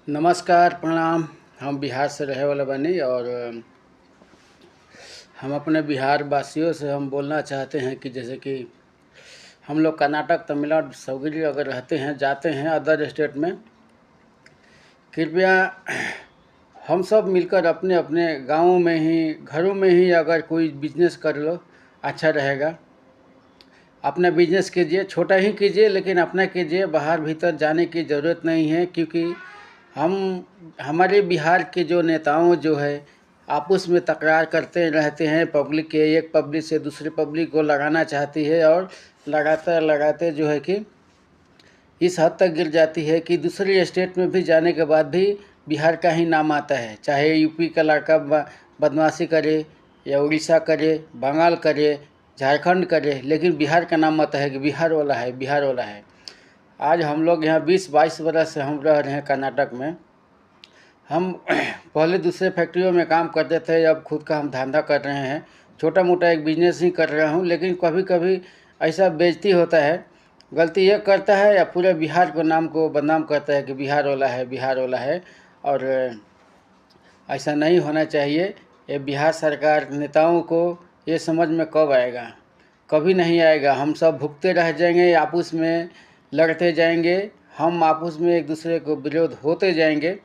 नमस्कार, प्रणाम। हम बिहार से रहे वाला बनी और हम अपने बिहार वासियों से हम बोलना चाहते हैं कि जैसे कि हम लोग कर्नाटक, तमिलनाडु, सौगरी अगर रहते हैं, जाते हैं अदर स्टेट में, कृपया हम सब मिलकर अपने अपने गाँवों में ही, घरों में ही अगर कोई बिजनेस कर लो, अच्छा रहेगा। अपना बिजनेस कीजिए, छोटा ही कीजिए लेकिन अपना कीजिए। बाहर भीतर जाने की ज़रूरत नहीं है, क्योंकि हमारे बिहार के जो नेताओं जो है आपस में तकरार करते रहते हैं। पब्लिक के एक पब्लिक से दूसरी पब्लिक को लगाना चाहती है और लगाते लगाते जो है कि इस हद तक गिर जाती है कि दूसरे स्टेट में भी जाने के बाद भी बिहार का ही नाम आता है। चाहे यूपी का लड़का बदमाशी करे या उड़ीसा करे, बंगाल करे, झारखंड करे, लेकिन बिहार का नाम आता है कि बिहार वाला है, बिहार वाला है। आज हम लोग यहाँ 20-22 बरस से हम रह रहे हैं कर्नाटक में। हम पहले दूसरे फैक्ट्रियों में काम करते थे, अब खुद का हम धंधा कर रहे हैं। छोटा मोटा एक बिजनेस ही कर रहा हूँ, लेकिन कभी कभी ऐसा बेइज्जती होता है। गलती ये करता है या पूरे बिहार को नाम को बदनाम करता है कि बिहार वाला है, बिहार वाला है। और ऐसा नहीं होना चाहिए। ये बिहार सरकार नेताओं को ये समझ में कब आएगा? कभी नहीं आएगा। हम सब भुगते रह जाएंगे, आपस में लड़ते जाएंगे, हम आपस में एक दूसरे को विरोध होते जाएंगे।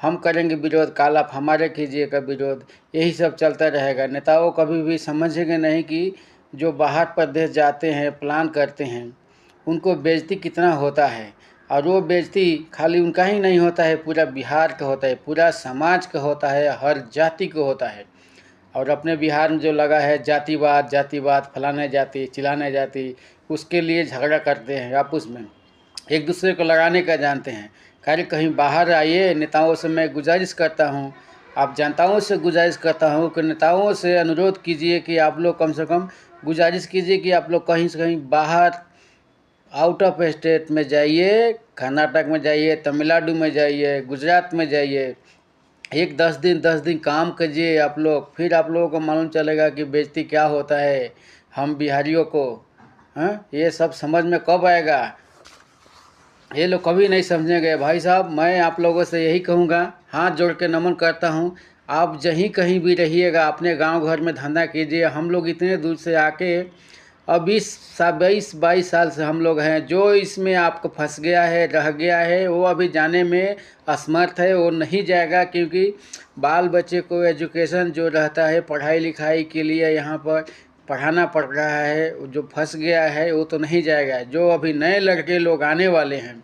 हम करेंगे विरोध, काल आप हमारे कीजिएगा विरोध, यही सब चलता रहेगा। नेताओं कभी भी समझेंगे नहीं कि जो बाहर प्रदेश जाते हैं, प्लान करते हैं, उनको बेइज्जती कितना होता है। और वो बेइज्जती खाली उनका ही नहीं होता है, पूरा बिहार का होता है, पूरा समाज का होता है, हर जाति को होता है। और अपने बिहार में जो लगा है जातिवाद, जातिवाद, फलाने जाति, चिल्लाने जाति, उसके लिए झगड़ा करते हैं आपस में, एक दूसरे को लगाने का जानते हैं। कार्य कहीं बाहर आइए। नेताओं से मैं गुजारिश करता हूँ, आप जनताओं से गुजारिश करता हूँ कि नेताओं से अनुरोध कीजिए कि आप लोग कम से कम गुजारिश कीजिए कि आप लोग कहीं से कहीं बाहर, आउट ऑफ स्टेट में जाइए। कर्नाटक में जाइए, तमिलनाडु में जाइए, गुजरात में जाइए। एक 10 दिन काम कीजिए आप लोग, फिर आप लोगों को मालूम चलेगा कि बेइज्जती क्या होता है हम बिहारियों को। हाँ, ये सब समझ में कब आएगा? ये लोग कभी नहीं समझेंगे। भाई साहब, मैं आप लोगों से यही कहूँगा, हाथ जोड़ के नमन करता हूँ, आप जहीं कहीं भी रहिएगा, अपने गांव घर में धंधा कीजिए। हम लोग इतने दूर से आके अब 22 साल से हम लोग हैं। जो इसमें आपको फंस गया है, रह गया है, वो अभी जाने में असमर्थ है, वो नहीं जाएगा। क्योंकि बाल बच्चे को एजुकेशन जो रहता है, पढ़ाई लिखाई के लिए यहाँ पर पढ़ाना पड़ रहा है। जो फंस गया है वो तो नहीं जाएगा। जो अभी नए लड़के लोग आने वाले हैं,